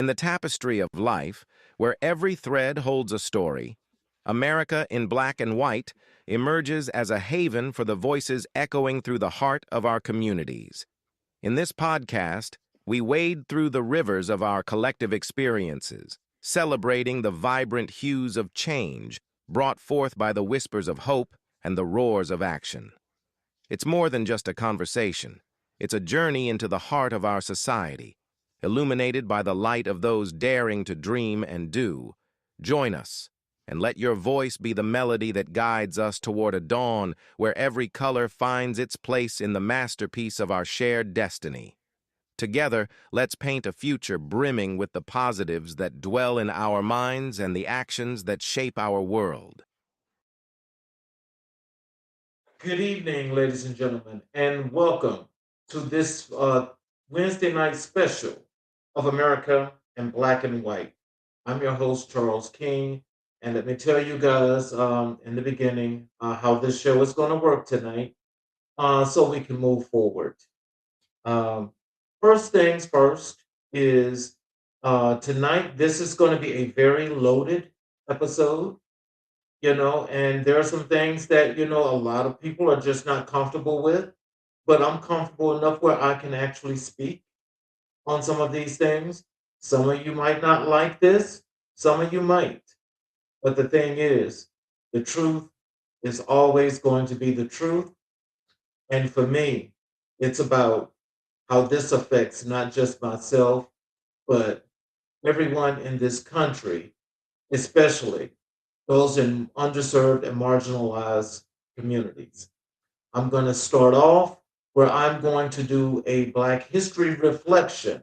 In the tapestry of life, where every thread holds a story, America in black and white emerges as a haven for the voices echoing through the heart of our communities. In this podcast, we wade through the rivers of our collective experiences, celebrating the vibrant hues of change brought forth by the whispers of hope and the roars of action. It's more than just a conversation. It's a journey into the heart of our society, illuminated by the light of those daring to dream and do. Join us, and let your voice be the melody that guides us toward a dawn where every color finds its place in the masterpiece of our shared destiny. Together, let's paint a future brimming with the positives that dwell in our minds and the actions that shape our world. Good evening, ladies and gentlemen, and welcome to this Wednesday night special of America in Black and White. I'm your host, Charles King, and let me tell you guys in the beginning how this show is going to work tonight so we can move forward. Um, First things first is tonight, this is going to be a very loaded episode, and there are some things that, a lot of people are just not comfortable with, but I'm comfortable enough where I can actually speak on some of these things. Some of you might not like this, some of you might. But the thing is, the truth is always going to be the truth. And for me, it's about how this affects not just myself, but everyone in this country, especially those in underserved and marginalized communities. I'm going to start off where I'm going to do a Black history reflection.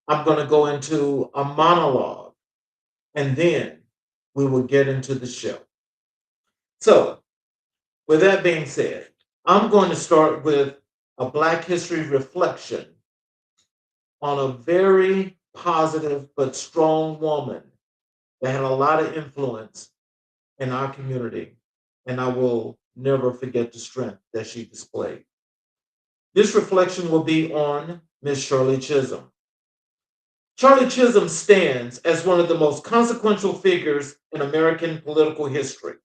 I'm going to go into a monologue, and then we will get into the show. So, with that being said, I'm going to start with a Black history reflection on a very positive but strong woman that had a lot of influence in our community, and I will never forget the strength that she displayed. This reflection will be on Miss Shirley Chisholm. Charlie Chisholm stands as one of the most consequential figures in American political history.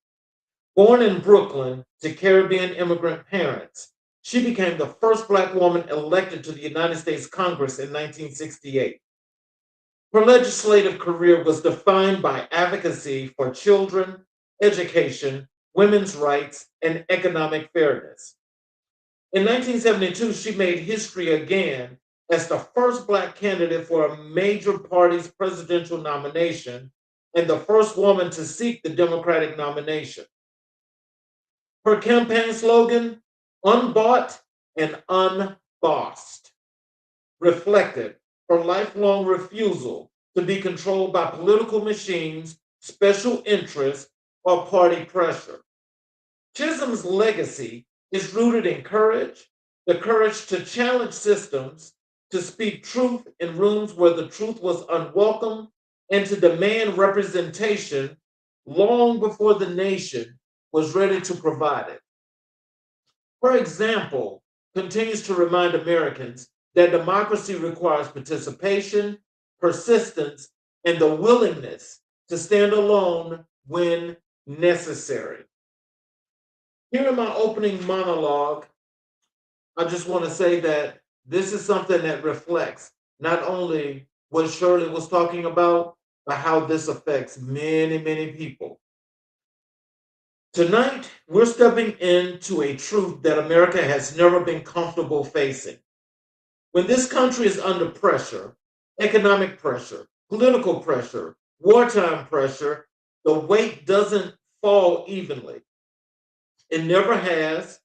Born in Brooklyn to Caribbean immigrant parents, she became the first Black woman elected to the United States Congress in 1968. Her legislative career was defined by advocacy for children, education, women's rights, and economic fairness. In 1972, she made history again as the first Black candidate for a major party's presidential nomination and the first woman to seek the Democratic nomination. Her campaign slogan, unbought and unbossed, reflected her lifelong refusal to be controlled by political machines, special interests, or party pressure. Chisholm's legacy is rooted in courage, the courage to challenge systems, to speak truth in rooms where the truth was unwelcome, and to demand representation long before the nation was ready to provide it. Her example continues to remind Americans that democracy requires participation, persistence, and the willingness to stand alone when necessary. Here in my opening monologue, I just want to say that this is something that reflects not only what Shirley was talking about, but how this affects many, many people. Tonight, we're stepping into a truth that America has never been comfortable facing. When this country is under pressure, economic pressure, political pressure, wartime pressure, the weight doesn't fall evenly. It never has.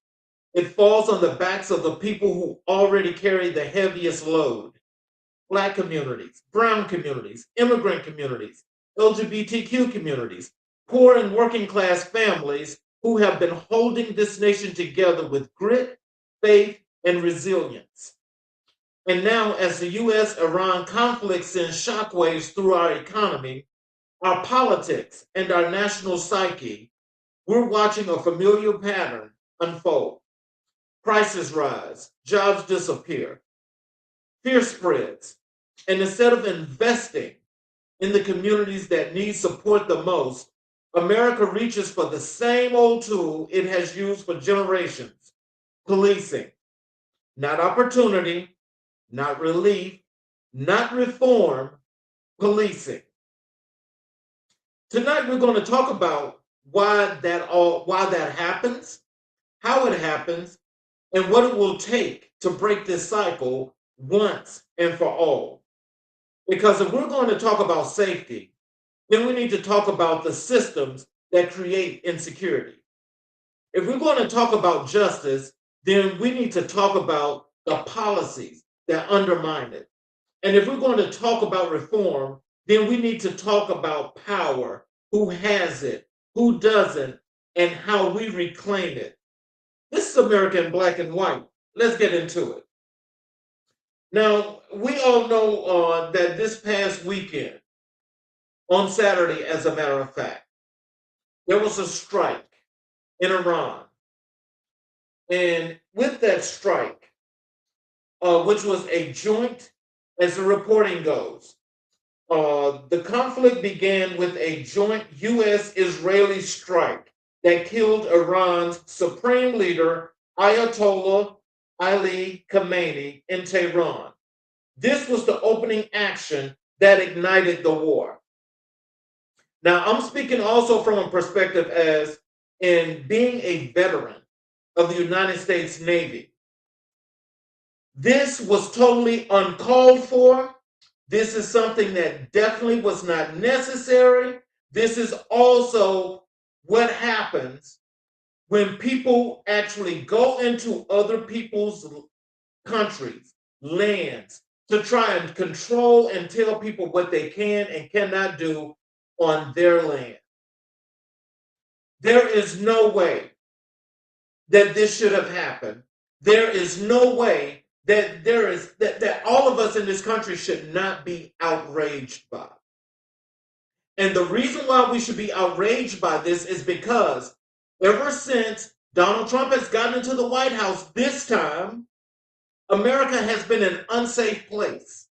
It falls on the backs of the people who already carry the heaviest load. Black communities, brown communities, immigrant communities, LGBTQ communities, poor and working class families who have been holding this nation together with grit, faith, and resilience. And now, as the US Iran conflict sends shockwaves through our economy, our politics, and our national psyche, we're watching a familiar pattern unfold. Prices rise, jobs disappear, fear spreads, And instead of investing in the communities that need support the most, America reaches for the same old tool it has used for generations: policing. Not opportunity, not relief, not reform, policing. Tonight we're going to talk about why that happens, how it happens, and what it will take to break this cycle once and for all. Because if we're going to talk about safety, then we need to talk about the systems that create insecurity. If we're going to talk about justice, then we need to talk about the policies that undermine it. And if we're going to talk about reform, then we need to talk about power: who has it, who doesn't, and how we reclaim it. This is America in Black and White. Let's get into it. Now, we all know that this past weekend, on Saturday, as a matter of fact, there was a strike in Iran. And with that strike, which was a joint, as the reporting goes, the conflict began with a joint U.S.-Israeli strike that killed Iran's supreme leader, Ayatollah Ali Khamenei, in Tehran. This was the opening action that ignited the war. Now, I'm speaking also from a perspective as in being a veteran of the United States Navy. This was totally uncalled for. This is something that definitely was not necessary. This is also what happens when people actually go into other people's countries, lands, to try and control and tell people what they can and cannot do on their land. There is no way that this should have happened. There is no way that that all of us in this country should not be outraged by. And the reason why we should be outraged by this is because ever since Donald Trump has gotten into the White House this time, America has been an unsafe place.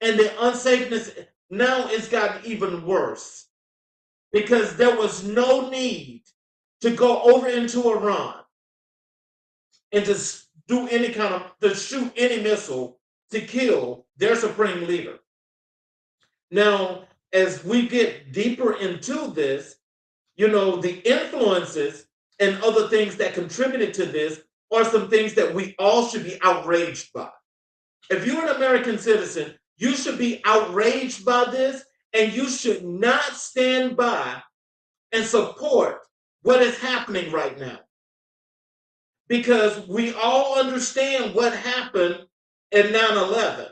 And the unsafeness now has gotten even worse because there was no need to go over into Iran and to do any kind of, to shoot any missile to kill their supreme leader. Now, as we get deeper into this, you know, the influences and other things that contributed to this are some things that we all should be outraged by. If you're an American citizen, you should be outraged by this, and you should not stand by and support what is happening right now. Because we all understand what happened in 9/11.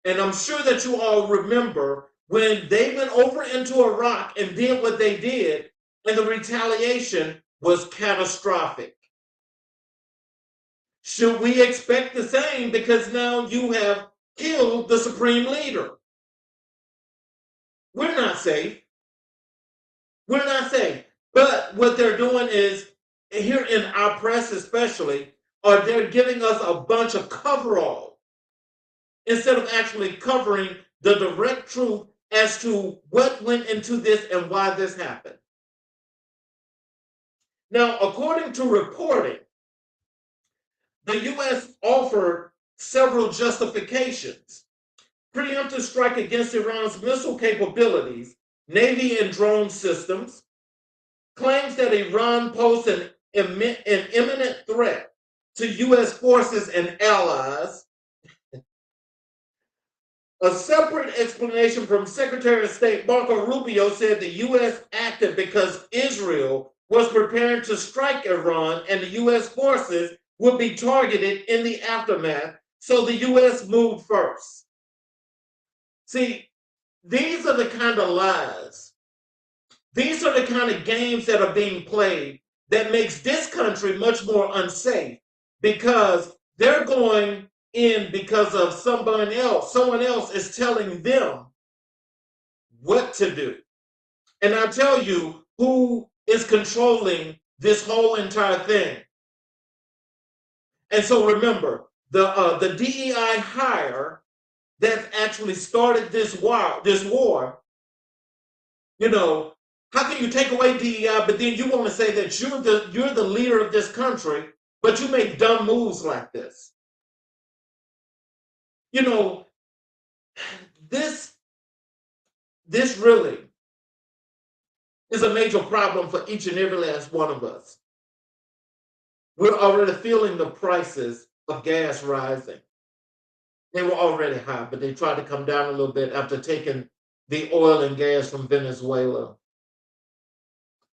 And I'm sure that you all remember when they went over into Iraq and did what they did, and the retaliation was catastrophic. Should we expect the same because now you have killed the supreme leader? We're not safe. We're not safe. But what they're doing is, here in our press especially, are they're giving us a bunch of coverall instead of actually covering the direct truth as to what went into this and why this happened. Now, according to reporting, the U.S. offered several justifications: preemptive strike against Iran's missile capabilities, Navy and drone systems, claims that Iran posed an imminent threat to U.S. forces and allies. A separate explanation from Secretary of State Marco Rubio said the U.S. acted because Israel was preparing to strike Iran and the U.S. forces would be targeted in the aftermath, so the U.S. moved first. See, these are the kind of lies. These are the kind of games that are being played that makes this country much more unsafe, because they're going in because of someone else. Someone else is telling them what to do. And I'll tell you who is controlling this whole entire thing. And so remember, the DEI hire that actually started this war, you know, how can you take away DEI, but then you want to say that you're the leader of this country, but you make dumb moves like this? You know, this really is a major problem for each and every last one of us. We're already feeling the prices of gas rising. They were already high, but they tried to come down a little bit after taking the oil and gas from Venezuela.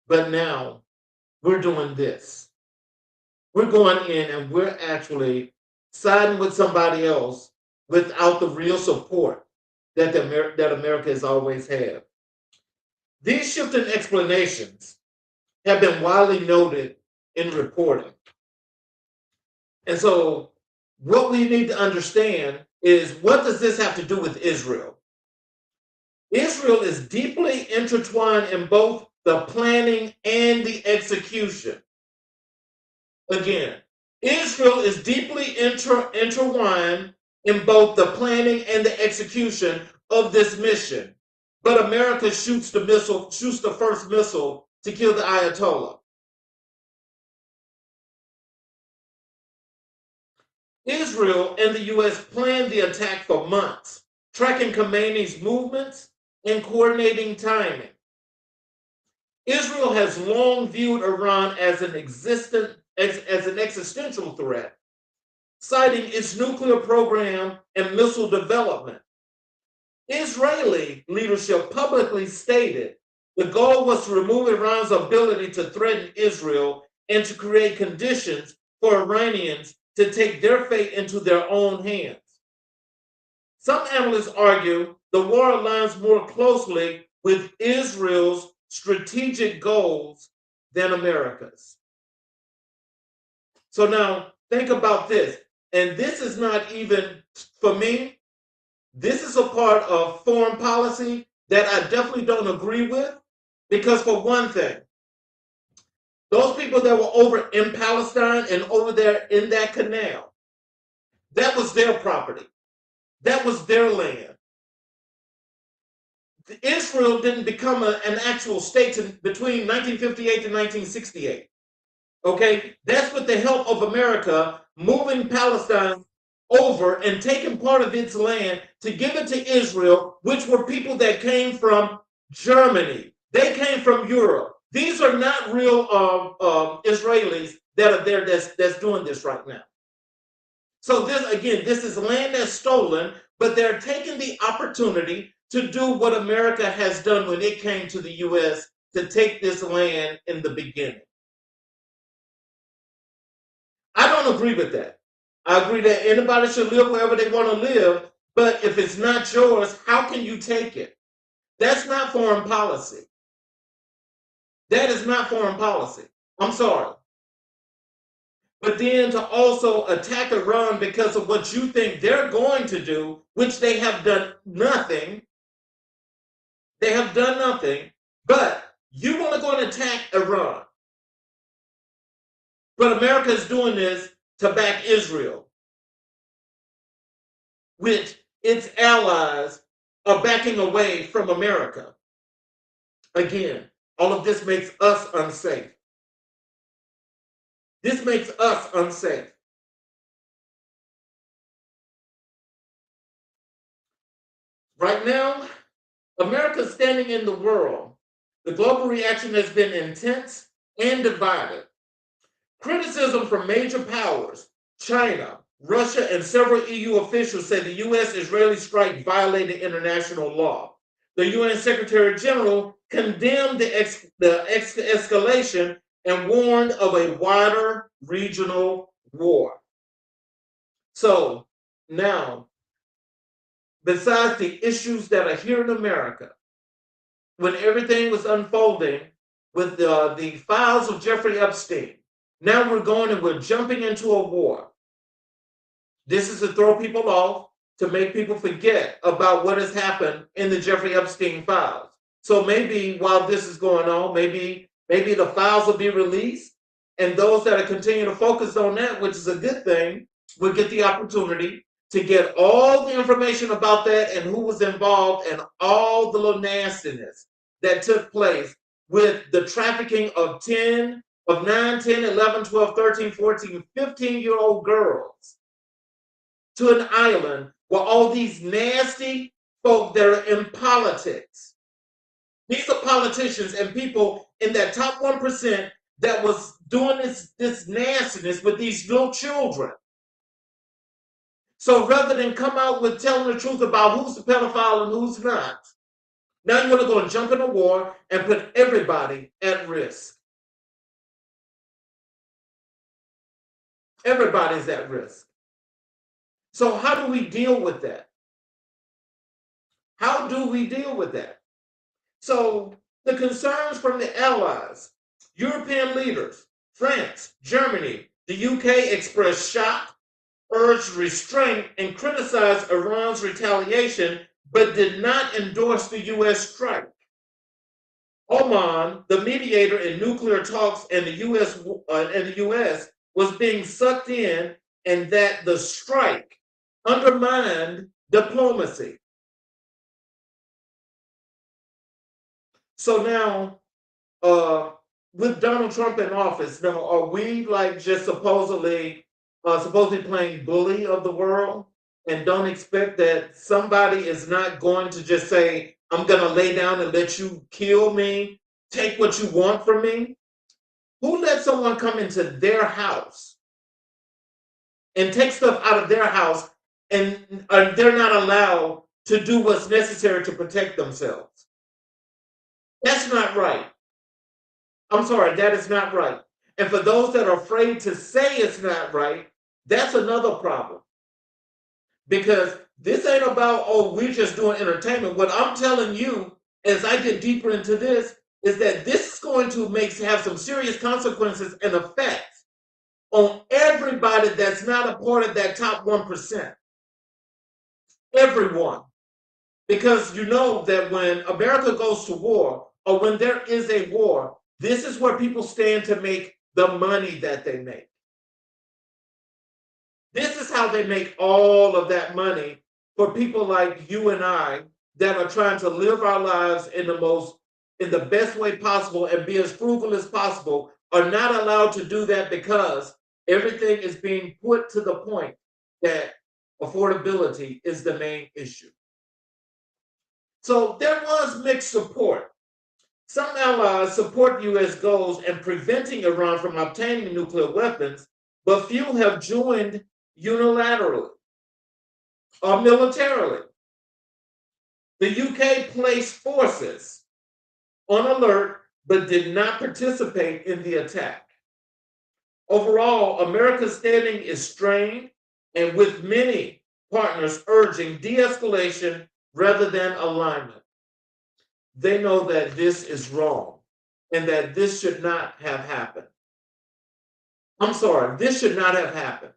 But now we're doing this. We're going in and we're actually siding with somebody else without the real support that America has always had. These shifting explanations have been widely noted in reporting. And so what we need to understand is, what does this have to do with Israel? Israel is deeply intertwined in both the planning and the execution. Again, Israel is deeply intertwined in both the planning and the execution of this mission. But America shoots the first missile to kill the Ayatollah. Israel and the U.S. planned the attack for months, tracking Khamenei's movements and coordinating timing. Israel has long viewed Iran as an existential threat, citing its nuclear program and missile development. Israeli leadership publicly stated the goal was to remove Iran's ability to threaten Israel and to create conditions for Iranians to take their fate into their own hands. Some analysts argue the war aligns more closely with Israel's strategic goals than America's. So now think about this. And this is not even, for me, this is a part of foreign policy that I definitely don't agree with, because for one thing, those people that were over in Palestine and over there in that canal, that was their property. That was their land. Israel didn't become an actual state between 1958 and 1968. Okay? That's with the help of America moving Palestine over and taking part of its land to give it to Israel, which were people that came from Germany. They came from Europe. These are not real Israelis that are there that's doing this right now. So this is land that's stolen, but they're taking the opportunity to do what America has done when it came to the U.S. to take this land in the beginning. I don't agree with that. I agree that anybody should live wherever they want to live, but if it's not yours, how can you take it? That's not foreign policy. That is not foreign policy. I'm sorry. But then to also attack Iran because of what you think they're going to do, which they have done nothing. They have done nothing, but you want to go and attack Iran. But America is doing this to back Israel, which its allies are backing away from America. Again, all of this makes us unsafe. This makes us unsafe. Right now, America standing in the world, the global reaction has been intense and divided. Criticism from major powers, China, Russia, and several EU officials say the U.S.-Israeli strike violated international law. The UN Secretary General condemned the escalation and warned of a wider regional war. So now, besides the issues that are here in America, when everything was unfolding with the files of Jeffrey Epstein, now we're going and we're jumping into a war. This is to throw people off, to make people forget about what has happened in the Jeffrey Epstein files. So maybe while this is going on, maybe the files will be released, and those that are continuing to focus on that, which is a good thing, would get the opportunity to get all the information about that and who was involved and all the little nastiness that took place with the trafficking of 9, 10, 11, 12, 13, 14, 15-year-old girls to an island where all these nasty folk that are in politics. These are politicians and people in that top 1% that was doing this nastiness with these little children. So rather than come out with telling the truth about who's the pedophile and who's not, now you want to go and jump in a war and put everybody at risk. Everybody's at risk. So how do we deal with that? How do we deal with that? So the concerns from the allies, European leaders, France, Germany, the UK expressed shock, urged restraint, and criticized Iran's retaliation, but did not endorse the U.S. strike. Oman, the mediator in nuclear talks in the U.S., was being sucked in, and that the strike undermined diplomacy. So now, with Donald Trump in office, now are we like just supposedly playing bully of the world and don't expect that somebody is not going to just say, I'm going to lay down and let you kill me, take what you want from me? Who let someone come into their house and take stuff out of their house and they're not allowed to do what's necessary to protect themselves? That's not right. I'm sorry, that is not right. And for those that are afraid to say it's not right, that's another problem. Because this ain't about, oh, we're just doing entertainment. What I'm telling you, as I get deeper into this, is that this is going to have some serious consequences and effects on everybody that's not a part of that top 1%. Everyone. Because you know that when America goes to war, or when there is a war, this is where people stand to make the money that they make. This is how they make all of that money for people like you and I that are trying to live our lives in the best way possible and be as frugal as possible, are not allowed to do that because everything is being put to the point that affordability is the main issue. So there was mixed support. Some allies support U.S. goals in preventing Iran from obtaining nuclear weapons, but few have joined unilaterally or militarily. The UK placed forces on alert but did not participate in the attack. Overall, America's standing is strained, and with many partners urging de-escalation rather than alignment. They know that this is wrong and that this should not have happened. I'm sorry, this should not have happened.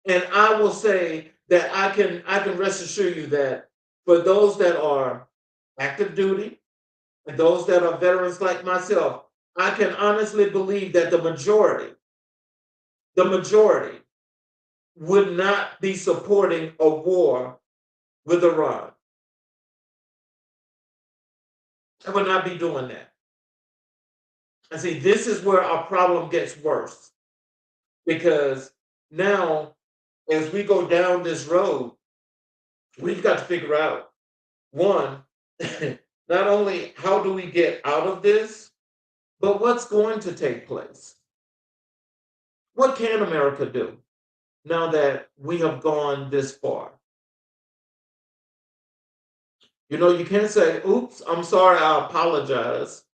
And I will say that I can rest assure you that for those that are active duty and those that are veterans like myself, I can honestly believe that the majority would not be supporting a war with Iran. I would not be doing that. And see, this is where our problem gets worse. Because now, as we go down this road, we've got to figure out, one, not only how do we get out of this, but what's going to take place? What can America do now that we have gone this far? You know, you can't say, oops, I'm sorry, I apologize,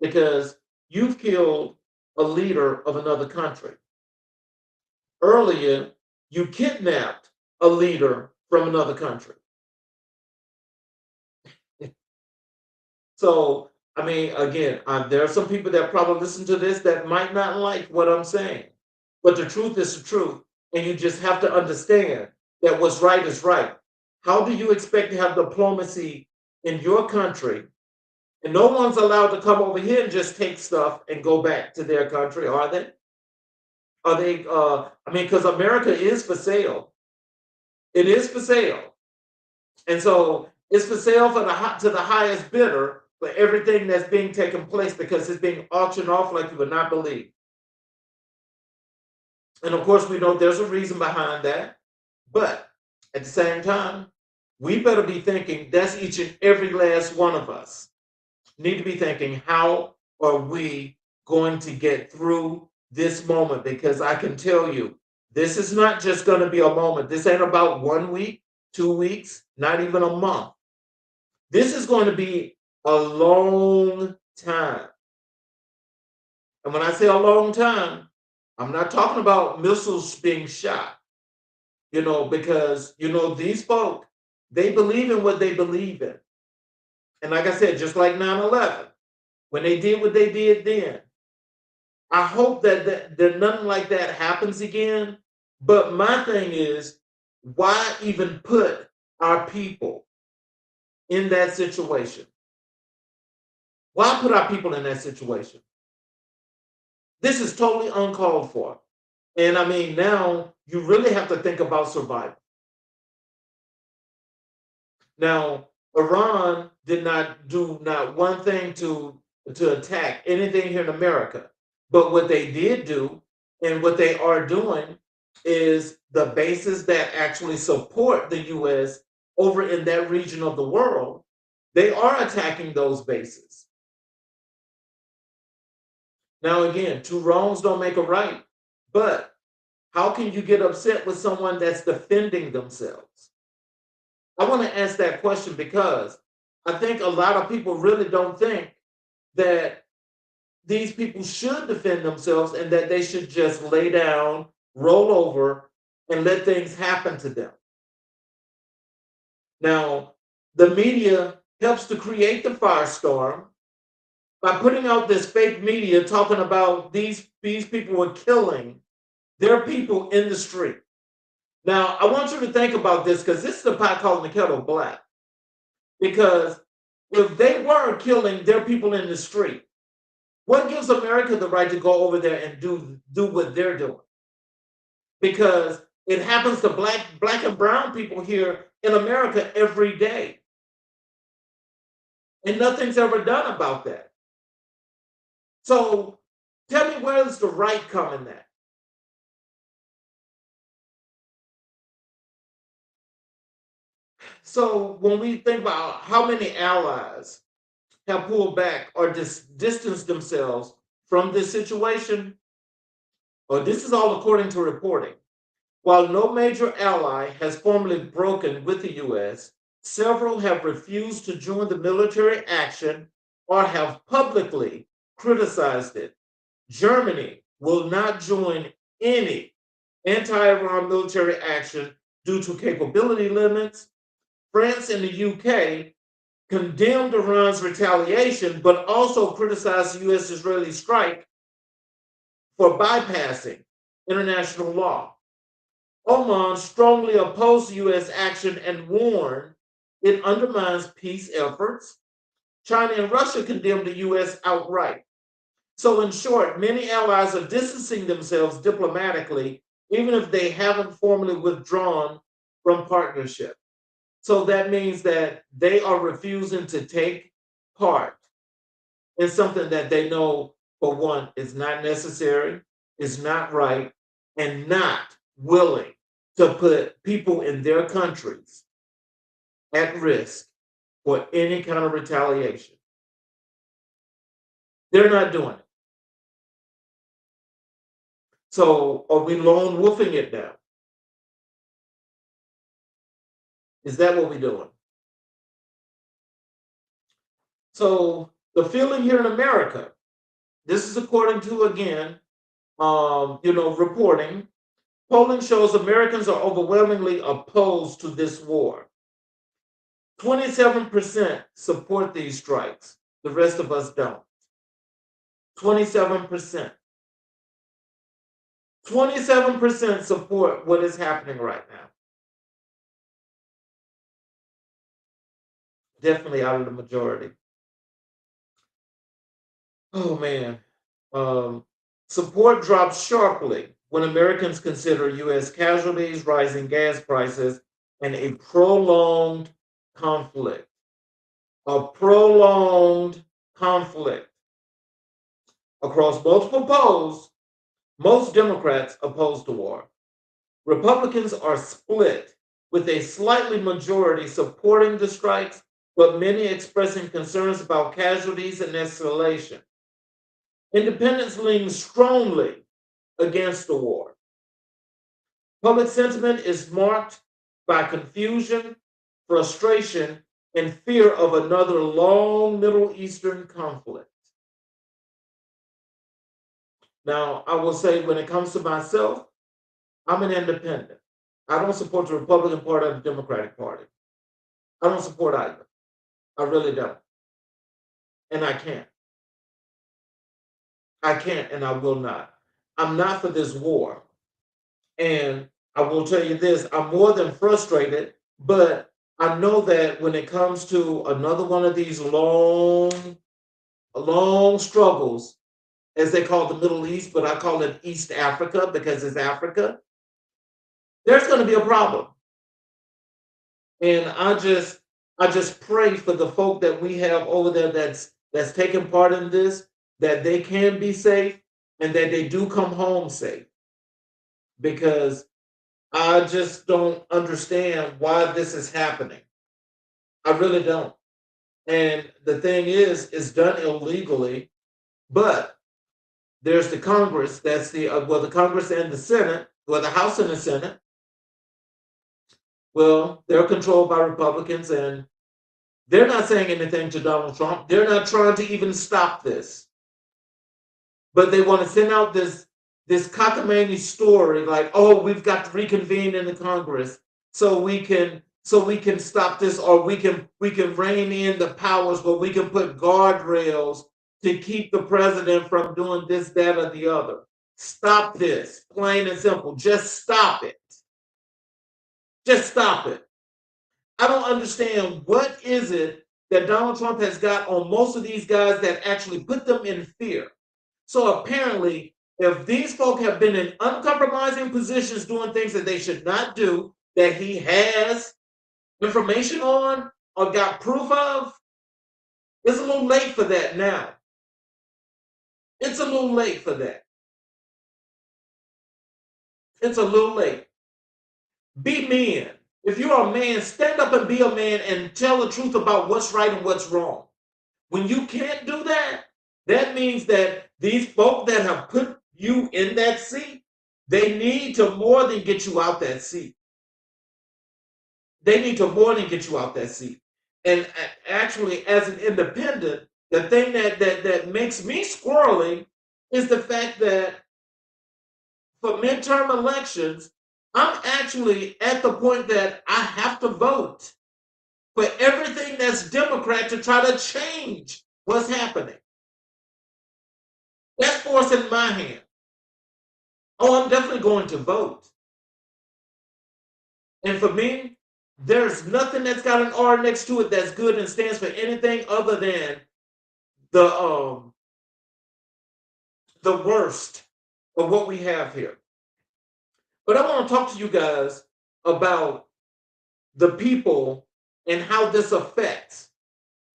because you've killed a leader of another country. Earlier, you kidnapped a leader from another country. So, I mean, again, there are some people that probably listen to this that might not like what I'm saying, but the truth is the truth. And you just have to understand that what's right is right. How do you expect to have diplomacy in your country and no one's allowed to come over here and just take stuff and go back to their country, are they? Are they? I mean, because America is for sale. It is for sale, and so it's for sale for to the highest bidder for everything that's being taken place because it's being auctioned off like you would not believe. And of course, we know there's a reason behind that, but at the same time, we better be thinking that's each and every last one of us need to be thinking, how are we going to get through this moment? Because I can tell you, this is not just going to be a moment. This ain't about 1 week, 2 weeks, not even a month. This is going to be a long time. And when I say a long time, I'm not talking about missiles being shot, because, these folk, they believe in what they believe in. And like I said, just like 9/11, when they did what they did then, I hope that nothing like that happens again. But my thing is, why even put our people in that situation? Why put our people in that situation? This is totally uncalled for. And I mean, now you really have to think about survival. Now, Iran did not do not one thing to attack anything here in America. But what they did do and what they are doing is the bases that actually support the US over in that region of the world, they are attacking those bases. Now, again, two wrongs don't make a right, but how can you get upset with someone that's defending themselves? I want to ask that question because I think a lot of people really don't think that these people should defend themselves and that they should just lay down, roll over, and let things happen to them. Now, the media helps to create the firestorm by putting out this fake media talking about these people were killing their people in the street. Now, I want you to think about this because this is the pot calling the kettle black. Because if they were killing their people in the street, what gives America the right to go over there and do what they're doing? Because it happens to black and brown people here in America every day. And nothing's ever done about that. So tell me, where does the right come in that? So when we think about how many allies have pulled back or distanced themselves from this situation, or this is all according to reporting. While no major ally has formally broken with the US, several have refused to join the military action or have publicly criticized it. Germany will not join any anti Iran military action due to capability limits. France and the UK condemned Iran's retaliation, but also criticized the US Israeli strike for bypassing international law. Oman strongly opposed US action and warned it undermines peace efforts. China and Russia condemned the US outright. So, in short, many allies are distancing themselves diplomatically, even if they haven't formally withdrawn from partnership. So, that means that they are refusing to take part in something that they know, for one, is not necessary, is not right, and not willing to put people in their countries at risk for any kind of retaliation. They're not doing it. So are we lone wolfing it now? Is that what we're doing? So the feeling here in America, this is according to, again, reporting. Polling shows Americans are overwhelmingly opposed to this war. 27% support these strikes. The rest of us don't. 27%. 27% support what is happening right now. Definitely out of the majority. Oh man. Support dropped sharply when Americans consider U.S. casualties, rising gas prices, and a prolonged conflict. A prolonged conflict. Across multiple polls, most Democrats oppose the war. Republicans are split, with a slightly majority supporting the strikes, but many expressing concerns about casualties and escalation. Independents lean strongly against the war. Public sentiment is marked by confusion, frustration, and fear of another long Middle Eastern conflict. Now, I will say when it comes to myself, I'm an independent. I don't support the Republican Party or the Democratic Party. I don't support either. I really don't. And I can't. I can't and I will not. I'm not for this war. And I will tell you this, I'm more than frustrated, but I know that when it comes to another one of these long struggles, as they call the Middle East, but I call it East Africa because it's Africa, there's going to be a problem. And I just pray for the folk that we have over there that's taking part in this, that they can be safe and that they do come home safe. Because I just don't understand why this is happening. I really don't. And the thing is, it's done illegally, but there's the Congress, that's the Congress and the Senate, well, the House and the Senate. Well, they're controlled by Republicans and they're not saying anything to Donald Trump. They're not trying to even stop this. But they want to send out this cockamamie story like, oh, we've got to reconvene in the Congress so we can stop this, or we can rein in the powers where we can put guardrails to keep the president from doing this, that, or the other. Stop this, plain and simple. Just stop it. Just stop it. I don't understand what is it that Donald Trump has got on most of these guys that actually put them in fear. So apparently, if these folk have been in uncompromising positions doing things that they should not do, that he has information on or got proof of, it's a little late for that now. It's a little late for that. It's a little late. Be men. If you're a man, stand up and be a man and tell the truth about what's right and what's wrong. When you can't do that, that means that these folk that have put you in that seat, they need to more than get you out that seat. They need to more than get you out that seat. And actually, as an independent, the thing that makes me squirrely is the fact that for midterm elections, I'm actually at the point that I have to vote for everything that's Democrat to try to change what's happening. That's force in my hand. Oh, I'm definitely going to vote. And for me, there's nothing that's got an R next to it that's good and stands for anything other than the um the worst of what we have here. But I want to talk to you guys about the people and how this affects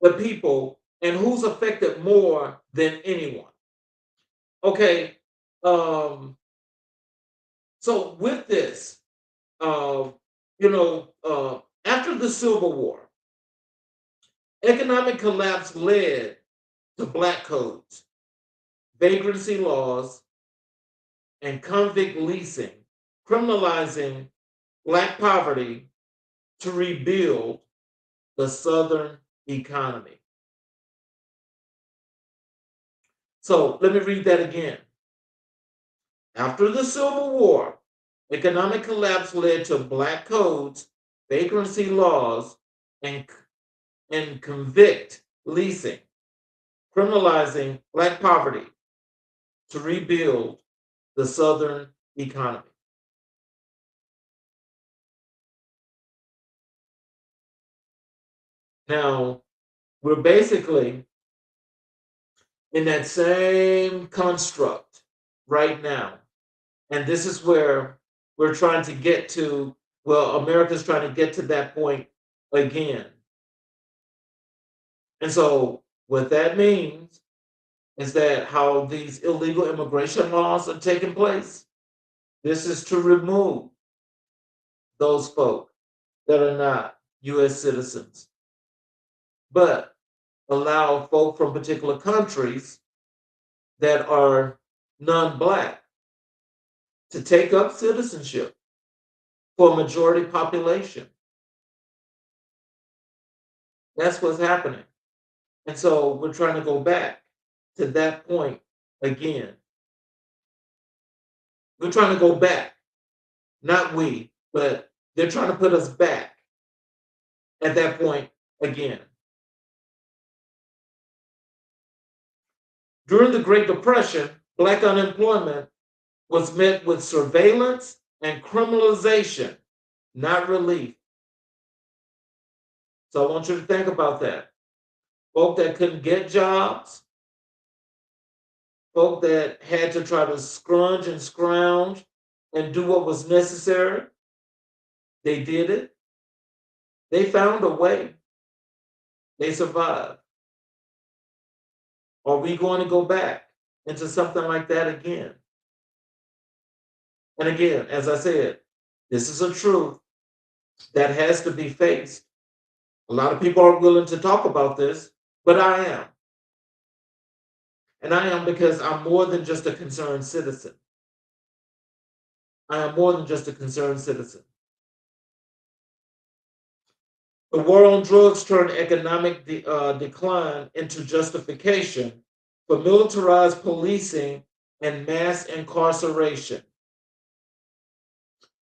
the people and who's affected more than anyone. Okay. Um, so with this, uh, after the Civil War, economic collapse led to black codes, vagrancy laws, and convict leasing, criminalizing black poverty to rebuild the Southern economy. So let me read that again. After the Civil War, economic collapse led to black codes, vagrancy laws, and, and convict leasing, criminalizing black poverty to rebuild the Southern economy. Now, we're basically in that same construct right now. And this is where we're trying to get to, well, America's trying to get to that point again. And so what that means is that how these illegal immigration laws are taking place, this is to remove those folk that are not US citizens, but allow folk from particular countries that are non-black to take up citizenship for a majority population. That's what's happening. And so we're trying to go back to that point again. We're trying to go back, not we, but they're trying to put us back at that point again. During the Great Depression, Black unemployment was met with surveillance and criminalization, not relief. So I want you to think about that. Folk that couldn't get jobs, folk that had to try to scrunch and scrounge and do what was necessary, they did it. They found a way. They survived. Are we going to go back into something like that again? And again, as I said, this is a truth that has to be faced. A lot of people aren't willing to talk about this, but I am. And I am because I'm more than just a concerned citizen. I am more than just a concerned citizen. The war on drugs turned economic decline into justification for militarized policing and mass incarceration.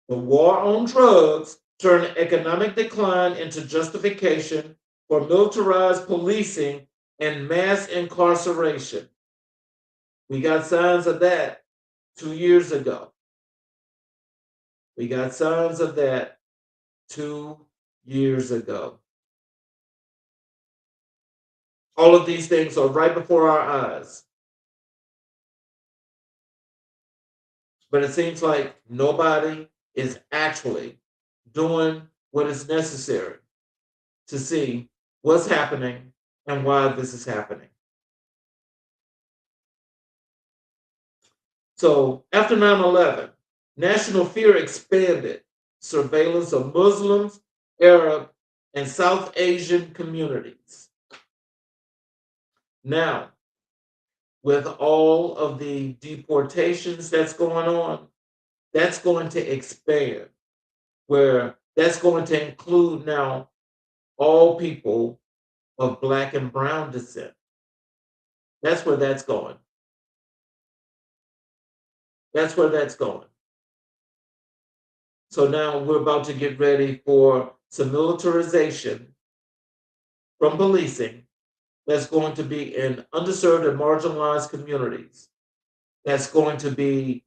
The war on drugs turned economic decline into justification for militarized policing and mass incarceration. We got signs of that 2 years ago. We got signs of that 2 years ago. All of these things are right before our eyes. But it seems like nobody is actually doing what is necessary to see what's happening and why this is happening. So after 9/11, national fear expanded surveillance of Muslims, Arab, and South Asian communities. Now, with all of the deportations that's going on, that's going to expand, where that's going to include now all people of Black and brown descent. That's where that's going. That's where that's going. So now we're about to get ready for some militarization from policing that's going to be in underserved and marginalized communities. That's going to be,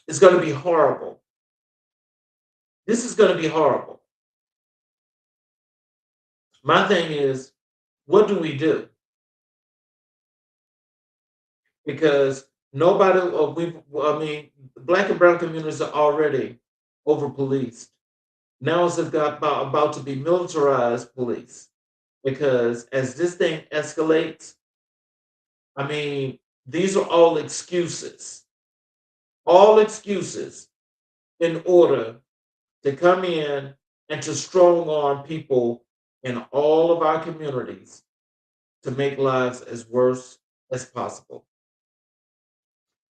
it's going to be horrible. This is going to be horrible. My thing is, what do we do? Because nobody, I mean, Black and brown communities are already over policed. Now it's about to be militarized police. Because as this thing escalates, I mean, these are all excuses in order to come in and to strong arm people in all of our communities to make lives as worse as possible.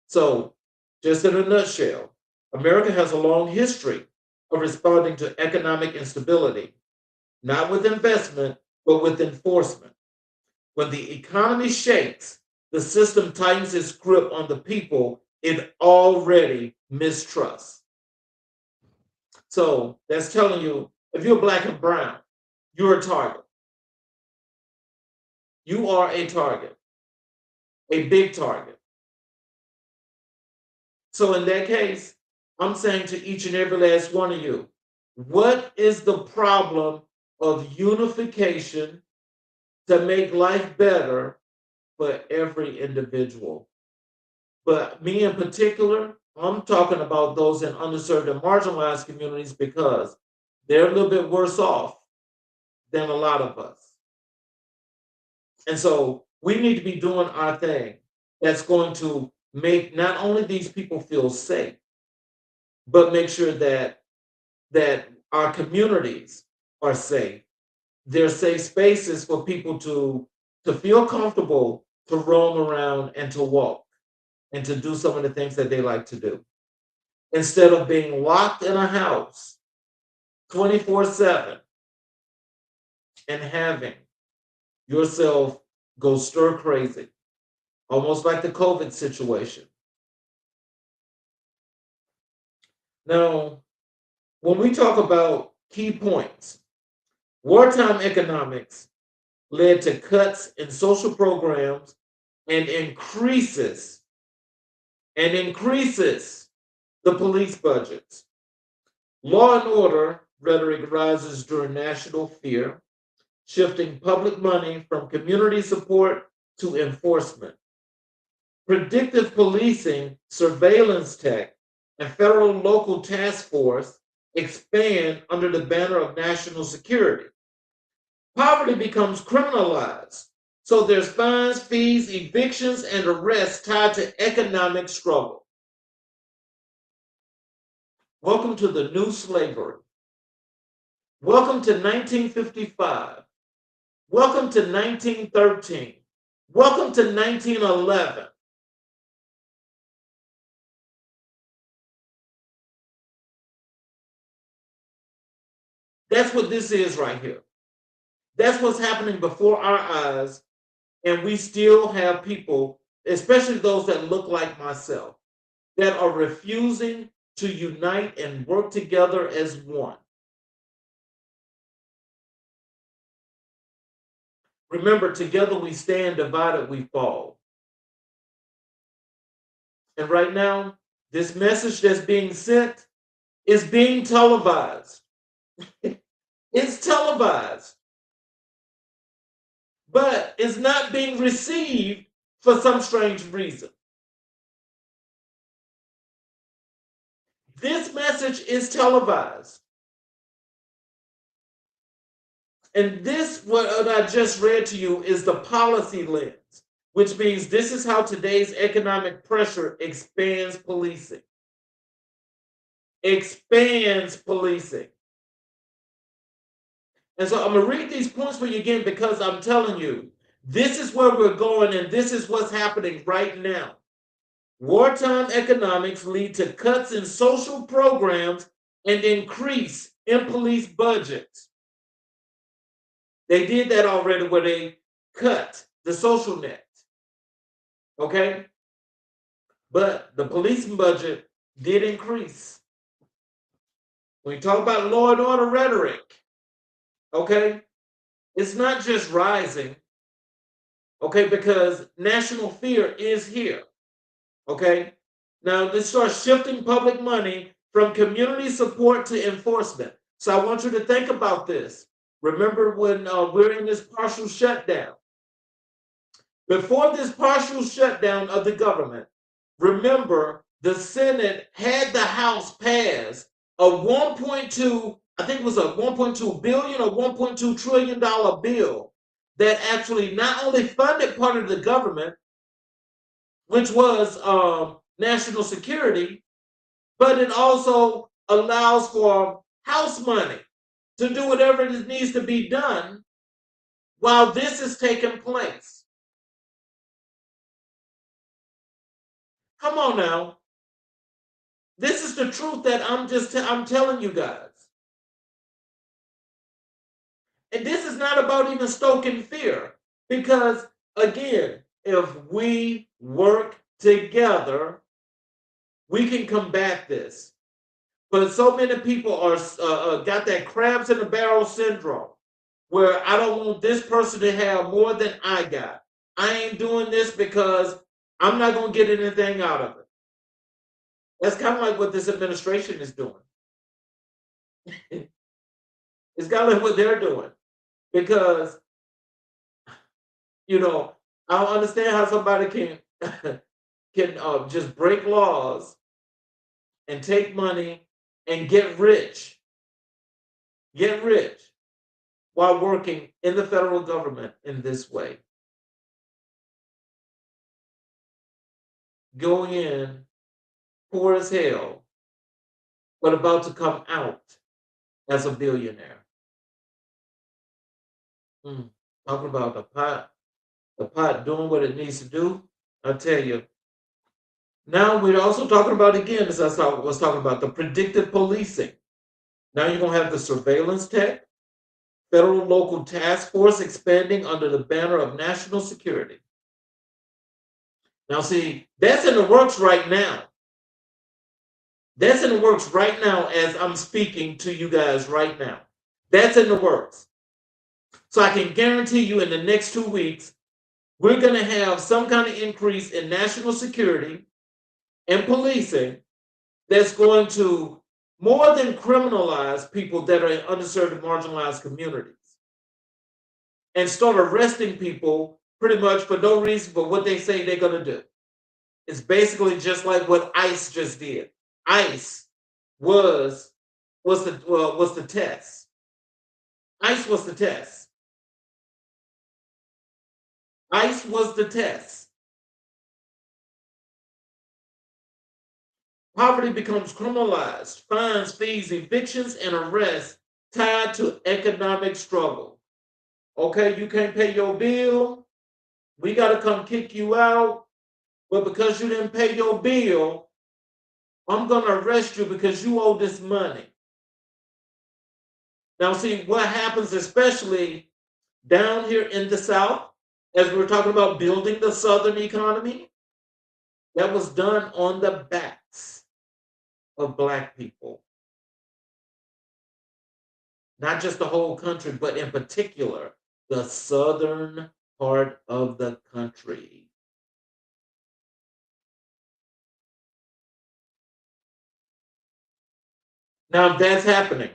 So, just in a nutshell, America has a long history of responding to economic instability, not with investment, but with enforcement. When the economy shakes, the system tightens its grip on the people it already mistrusts. So that's telling you if you're Black and brown, you're a target. You are a target, a big target. So in that case, I'm saying to each and every last one of you, what is the problem of unification to make life better for every individual? But me in particular, I'm talking about those in underserved and marginalized communities because they're a little bit worse off than a lot of us. And so we need to be doing our thing that's going to make not only these people feel safe, but make sure that our communities are safe. They're safe spaces for people to feel comfortable to roam around and to walk and to do some of the things that they like to do. Instead of being locked in a house 24/7 and having yourself go stir crazy, almost like the COVID situation. Now, when we talk about key points, wartime economics led to cuts in social programs and increases the police budgets. Law and order rhetoric rises during national fear, shifting public money from community support to enforcement. Predictive policing, surveillance tech, and federal and local task force expand under the banner of national security. Poverty becomes criminalized. So there's fines, fees, evictions, and arrests tied to economic struggle. Welcome to the new slavery. Welcome to 1955. Welcome to 1913. Welcome to 1911. That's what this is right here. That's what's happening before our eyes. And we still have people, especially those that look like myself, that are refusing to unite and work together as one. Remember, together we stand, divided we fall. And right now, this message that's being sent is being televised. It's televised, but it's not being received for some strange reason. This message is televised. And this, what I just read to you, is the policy lens, which means this is how today's economic pressure expands policing. Expands policing. And so I'm going to read these points for you again because I'm telling you, this is where we're going and this is what's happening right now. Wartime economics lead to cuts in social programs and increase in police budgets. They did that already where they cut the social net. Okay? But the policing budget did increase. When you talk about law and order rhetoric, okay, it's not just rising, okay, because national fear is here, okay? Now, let's start shifting public money from community support to enforcement. So I want you to think about this. Remember when we're in this partial shutdown. Before this partial shutdown of the government, remember the Senate had the House pass a 1.2, I think it was a 1.2 billion or 1.2 trillion dollar bill that actually not only funded part of the government, which was national security, but it also allows for house money to do whatever it needs to be done while this is taking place. Come on now. This is the truth that I'm telling you guys. And this is not about even stoking fear because again, if we work together, we can combat this. But so many people are got that crabs in the barrel syndrome where I don't want this person to have more than I got. I ain't doing this because I'm not going to get anything out of it. That's kind of like what this administration is doing. It's kind of like what they're doing because, you know, I don't understand how somebody can can just break laws and take money and get rich. Get rich while working in the federal government in this way. Going in poor as hell, but about to come out as a billionaire. Mm. Talking about the pot doing what it needs to do. I tell you. Now we're also talking about again, as I was talking about, the predictive policing. Now you're gonna have the surveillance tech, federal local task force expanding under the banner of national security. Now, see, that's in the works right now. That's in the works right now as I'm speaking to you guys right now. That's in the works. So I can guarantee you in the next 2 weeks, we're going to have some kind of increase in national security and policing that's going to more than criminalize people that are in underserved and marginalized communities and start arresting people pretty much for no reason but what they say they're going to do. It's basically just like what ICE just did. ICE was the test. ICE was the test. ICE was the test. Poverty becomes criminalized. Fines, fees, evictions, and arrests tied to economic struggle. Okay, you can't pay your bill. We got to come kick you out. But because you didn't pay your bill, I'm going to arrest you because you owe this money. Now, see, what happens, especially down here in the South, as we were talking about building the Southern economy, that was done on the backs of Black people. Not just the whole country, but in particular, the southern part of the country. Now, if that's happening,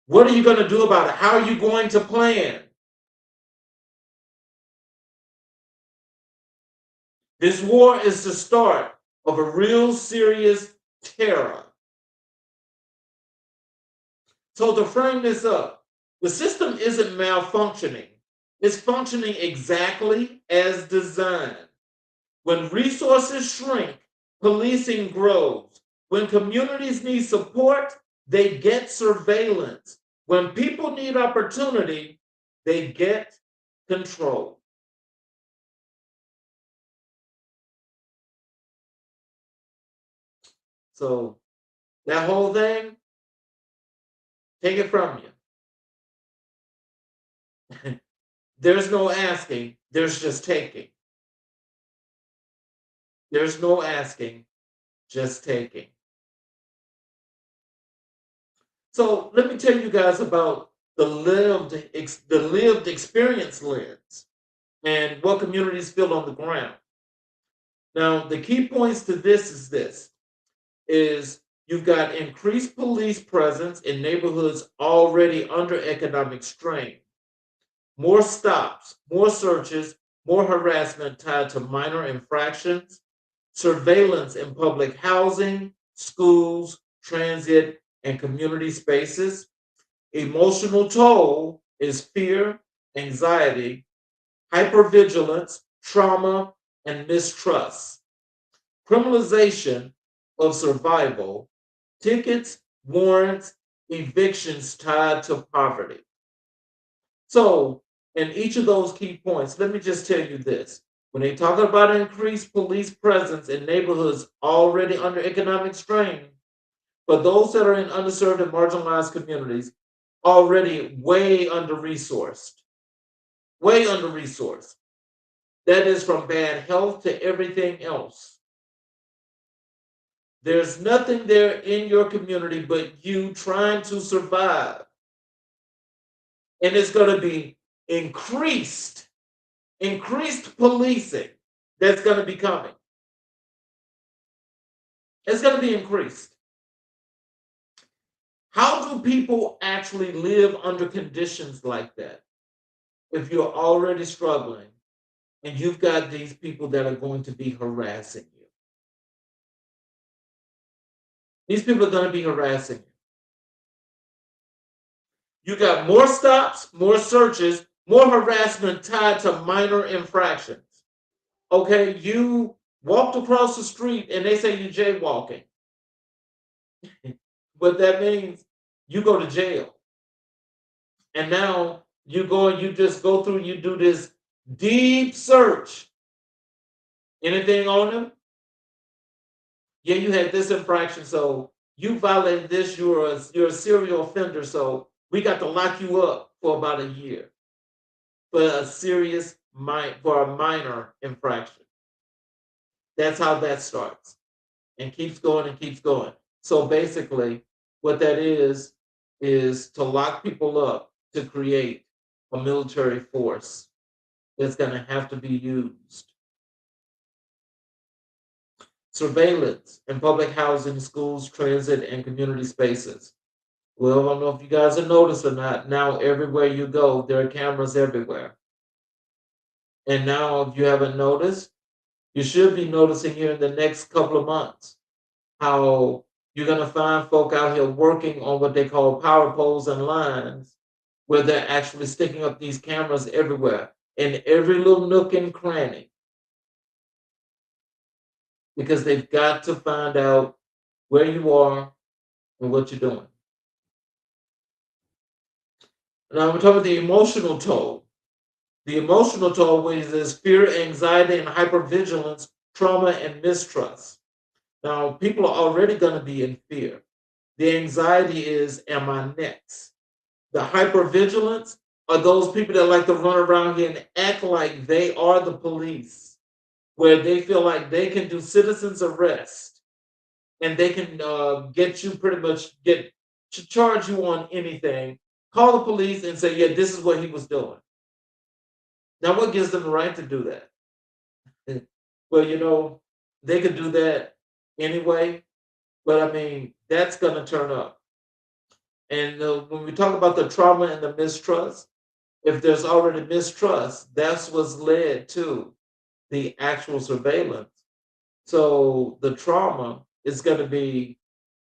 what are you going to do about it? How are you going to plan? This war is the start of a real serious terror. So to frame this up, the system isn't malfunctioning. It's functioning exactly as designed. When resources shrink, policing grows. When communities need support, they get surveillance. When people need opportunity, they get control. So that whole thing, take it from you. There's no asking, there's just taking. There's no asking, just taking. So let me tell you guys about the lived experience lens and what communities feel on the ground. Now, the key points to this is you've got increased police presence in neighborhoods already under economic strain, more stops, more searches, more harassment tied to minor infractions, surveillance in public housing, schools, transit, and community spaces. Emotional toll is fear, anxiety, hypervigilance, trauma, and mistrust. Criminalization of survival, tickets, warrants, evictions tied to poverty. So, in each of those key points, let me just tell you this. When they talk about increased police presence in neighborhoods already under economic strain, for those that are in underserved and marginalized communities, already way under resourced, way under resourced. That is from bad health to everything else. There's nothing there in your community but you trying to survive. And it's going to be increased policing that's going to be coming. It's going to be increased. How do people actually live under conditions like that if you're already struggling and you've got these people that are going to be harassing you? These people are going to be harassing you. You got more stops, more searches, more harassment tied to minor infractions. Okay, you walked across the street and they say you're jaywalking. What that means, you go to jail. And now you just go through, you do this deep search. Anything on them? Yeah, you had this infraction, so you violated this, you're a serial offender, so we got to lock you up for about a year for for a minor infraction. That's how that starts and keeps going and keeps going. So basically, what that is to lock people up to create a military force that's going to have to be used. Surveillance in public housing, schools, transit, and community spaces. Well, I don't know if you guys have noticed or not. Now, everywhere you go, there are cameras everywhere. And now, if you haven't noticed, you should be noticing here in the next couple of months how you're going to find folk out here working on what they call power poles and lines, where they're actually sticking up these cameras everywhere in every little nook and cranny because they've got to find out where you are and what you're doing. Now, we're talking about the emotional toll. The emotional toll, which is fear, anxiety, and hypervigilance, trauma, and mistrust. Now, people are already going to be in fear. The anxiety is, am I next? The hypervigilance are those people that like to run around here and act like they are the police, where they feel like they can do citizens arrest and they can get you pretty much get to charge you on anything. Call the police and say, yeah, this is what he was doing. Now, what gives them the right to do that? Well, they could do that anyway, but I mean, that's going to turn up. And when we talk about the trauma and the mistrust, if there's already mistrust, that's what's led to the actual surveillance. So the trauma is going to be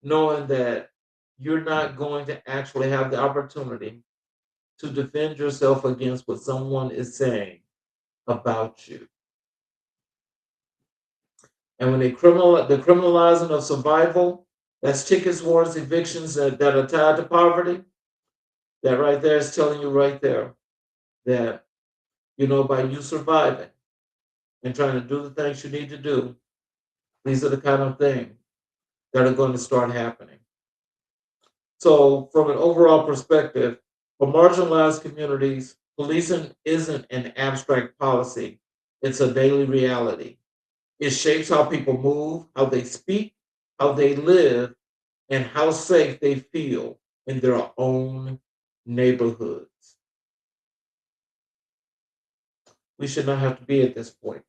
knowing that you're not going to actually have the opportunity to defend yourself against what someone is saying about you. And when the criminalizing of survival, that's tickets, wars, evictions that are tied to poverty, that right there is telling you right there that, by you surviving and trying to do the things you need to do, these are the kind of things that are going to start happening. So, from an overall perspective, for marginalized communities, policing isn't an abstract policy, it's a daily reality. It shapes how people move, how they speak, how they live, and how safe they feel in their own neighborhoods. We should not have to be at this point.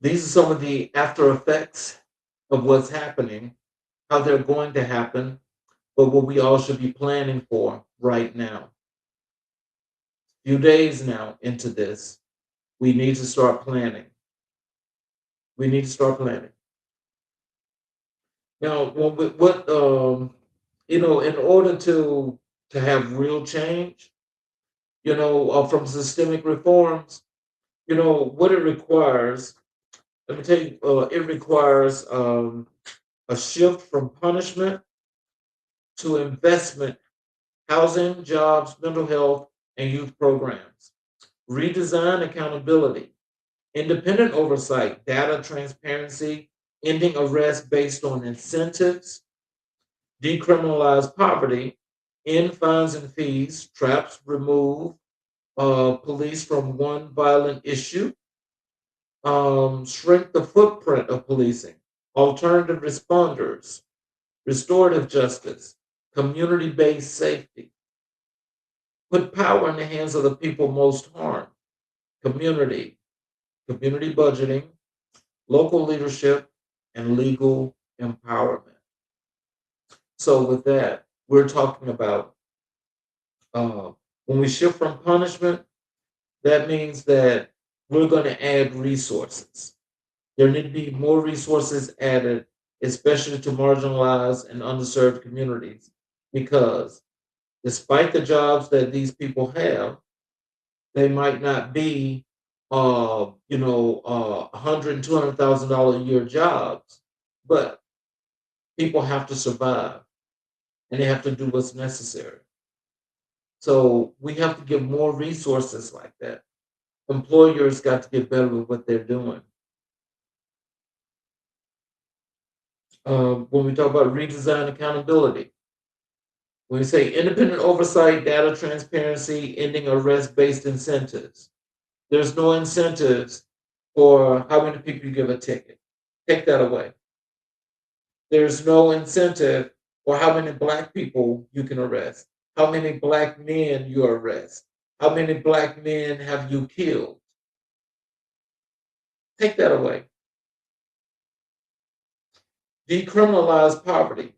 These are some of the after effects of what's happening, how they're going to happen, but what we all should be planning for right now. Few days now into this, we need to start planning. We need to start planning. Now, in order to have real change, from systemic reforms, what it requires. Let me tell you, it requires a shift from punishment to investment, housing, jobs, mental health, and youth programs. Redesign accountability, independent oversight, data transparency, ending arrest based on incentives, decriminalize poverty, end fines and fees, traps, remove police from one violent issue, shrink the footprint of policing, alternative responders, restorative justice, community based safety. Put power in the hands of the people most harmed, community, community budgeting, local leadership, and legal empowerment. So, with that, we're talking about when we shift from punishment, that means that we're going to add resources. There need to be more resources added especially to marginalized and underserved communities, because despite the jobs that these people have, they might not be, $100 and $200,000 a year jobs, but people have to survive and they have to do what's necessary. So we have to give more resources like that. Employers got to get better with what they're doing. When we talk about redesign accountability, when we say independent oversight, data transparency, ending arrest based incentives, there's no incentives for how many people you give a ticket. Take that away. There's no incentive for how many black people you can arrest, how many black men you arrest, how many black men have you killed. Take that away. Decriminalize poverty.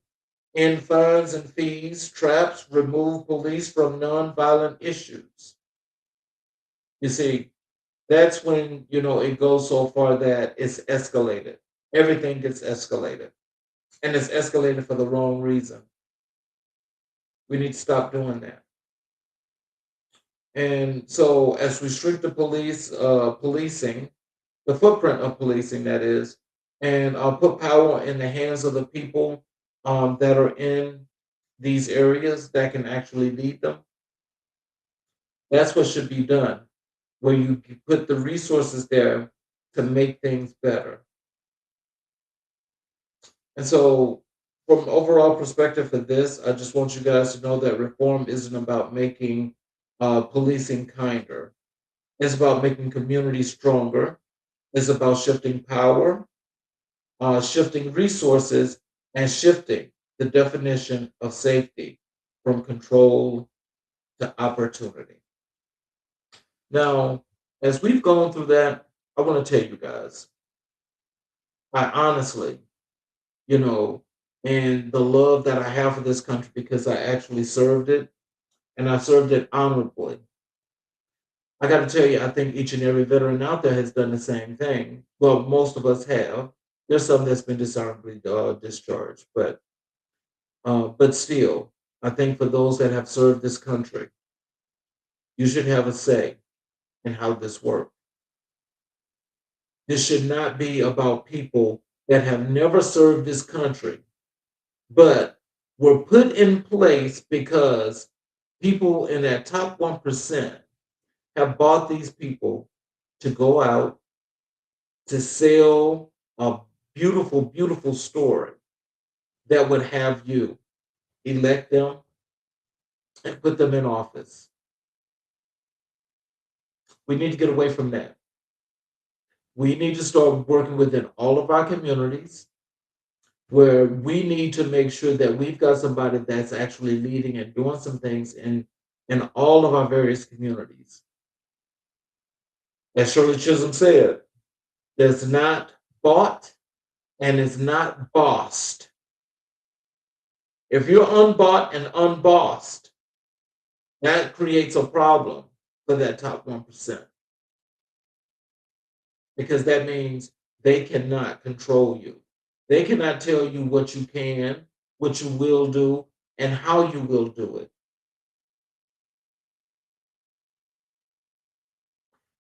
End fines and fees, traps, remove police from nonviolent issues. You see, that's when it goes so far that it's escalated. Everything gets escalated. And it's escalated for the wrong reason. We need to stop doing that. And so as restrict the policing, the footprint of policing that is, and put power in the hands of the people that are in these areas that can actually lead them. That's what should be done, where you put the resources there to make things better. And so, from an overall perspective for this, I just want you guys to know that reform isn't about making policing kinder. It's about making communities stronger. It's about shifting power, shifting resources, and shifting the definition of safety from control to opportunity. Now, as we've gone through that, I want to tell you guys, I honestly, you know, and the love that I have for this country because I actually served it and I served it honorably. I got to tell you, I think each and every veteran out there has done the same thing. Well, most of us have. There's some that's been dishonorably discharged, but still, I think for those that have served this country, you should have a say in how this works. This should not be about people that have never served this country, but were put in place because people in that top 1% have bought these people to go out to sell a beautiful, beautiful story that would have you elect them and put them in office. We need to get away from that. We need to start working within all of our communities where we need to make sure that we've got somebody that's actually leading and doing some things in all of our various communities. As Shirley Chisholm said, that's not bought and it's not bossed. If you're unbought and unbossed, that creates a problem for that top 1% because that means they cannot control you. They cannot tell you what you can, what you will do, and how you will do it.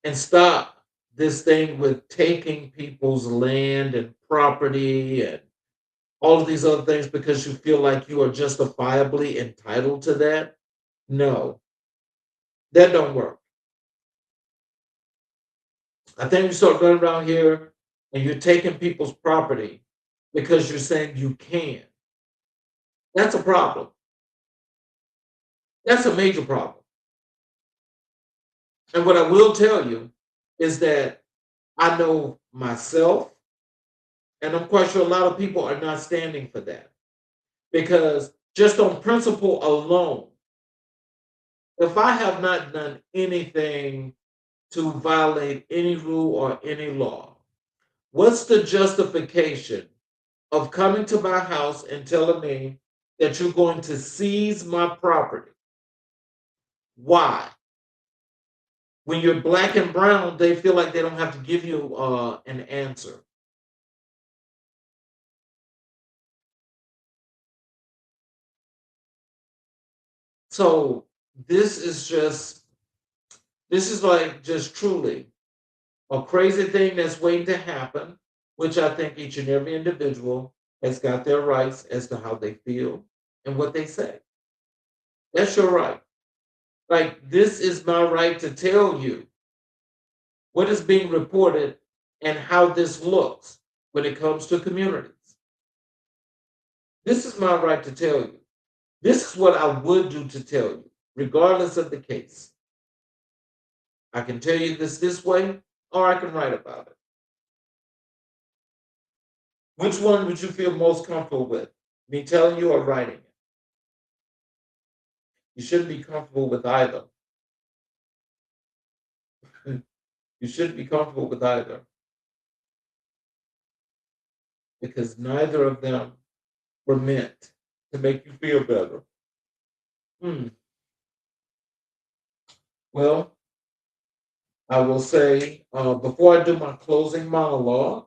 And stop this thing with taking people's land and property and all of these other things because you feel like you are justifiably entitled to that. No, that don't work. I think you start running around here and you're taking people's property because you're saying you can. That's a problem. That's a major problem. And what I will tell you is that I know myself, and I'm quite sure a lot of people are not standing for that. Because just on principle alone, if I have not done anything to violate any rule or any law, what's the justification of coming to my house and telling me that you're going to seize my property? Why? When you're black and brown, they feel like they don't have to give you an answer. So this is just this is like just truly a crazy thing that's waiting to happen, which I think each and every individual has got their rights as to how they feel and what they say. That's your right. Like, this is my right to tell you what is being reported and how this looks when it comes to communities. This is my right to tell you. This is what I would do to tell you, regardless of the case. I can tell you this way, or I can write about it. Which one would you feel most comfortable with? Me telling you or writing it? You shouldn't be comfortable with either. You shouldn't be comfortable with either because neither of them were meant to make you feel better. Hmm. Well, I will say, before I do my closing monologue,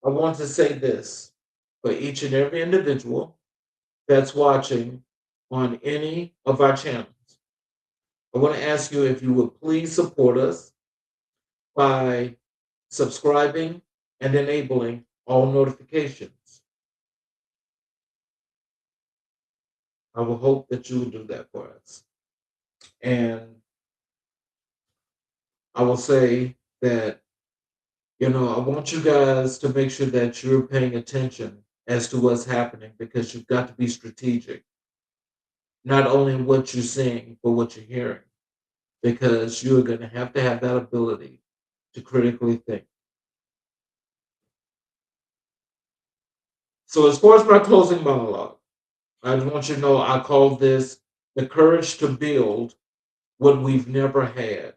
I want to say this for each and every individual that's watching on any of our channels. I want to ask you if you would please support us by subscribing and enabling all notifications. I will hope that you will do that for us. And I will say that, I want you guys to make sure that you're paying attention as to what's happening because you've got to be strategic, not only in what you're seeing, but what you're hearing, because you're going to have that ability to critically think. So, as far as my closing monologue, I just want you to know I call this the courage to build what we've never had.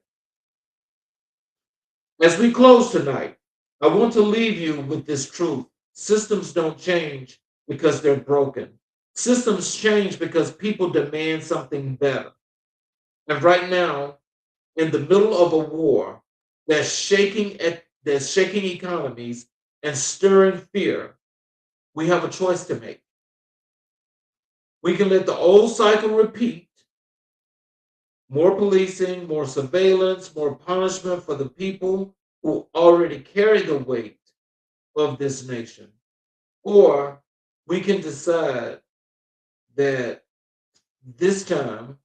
As we close tonight, I want to leave you with this truth. Systems don't change because they're broken. Systems change because people demand something better. And right now, in the middle of a war that's shaking economies and stirring fear, we have a choice to make. We can let the old cycle repeat, more policing, more surveillance, more punishment for the people who already carry the weight of this nation. Or we can decide that this time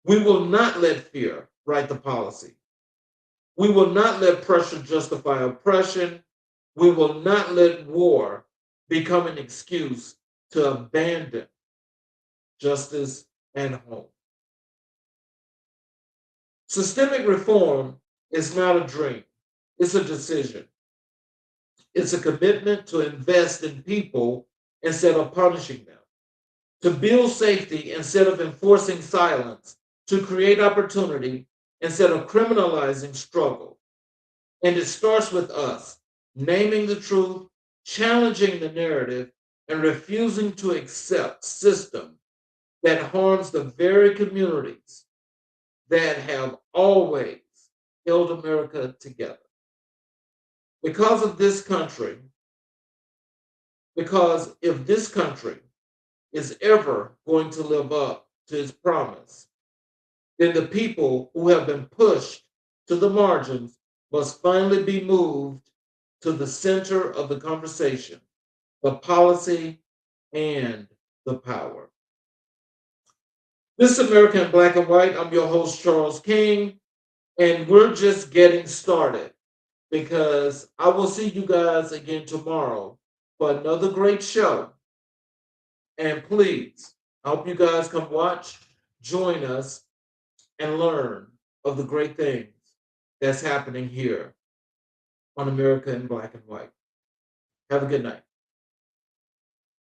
we will not let fear write the policy. We will not let pressure justify oppression. We will not let war become an excuse to abandon justice and home. Systemic reform is not a dream, it's a decision. It's a commitment to invest in people instead of punishing them, to build safety instead of enforcing silence, to create opportunity instead of criminalizing struggle. And it starts with us naming the truth, challenging the narrative, and refusing to accept system that harms the very communities that have always held America together. Because of this country, because if this country is ever going to live up to its promise, then the people who have been pushed to the margins must finally be moved to the center of the conversation, the policy, and the power. This is America in Black and White. I'm your host, Charles King, and we're just getting started because I will see you guys again tomorrow for another great show. And please, I hope you guys come watch, join us, and learn of the great things that's happening here on America in Black and White. Have a good night.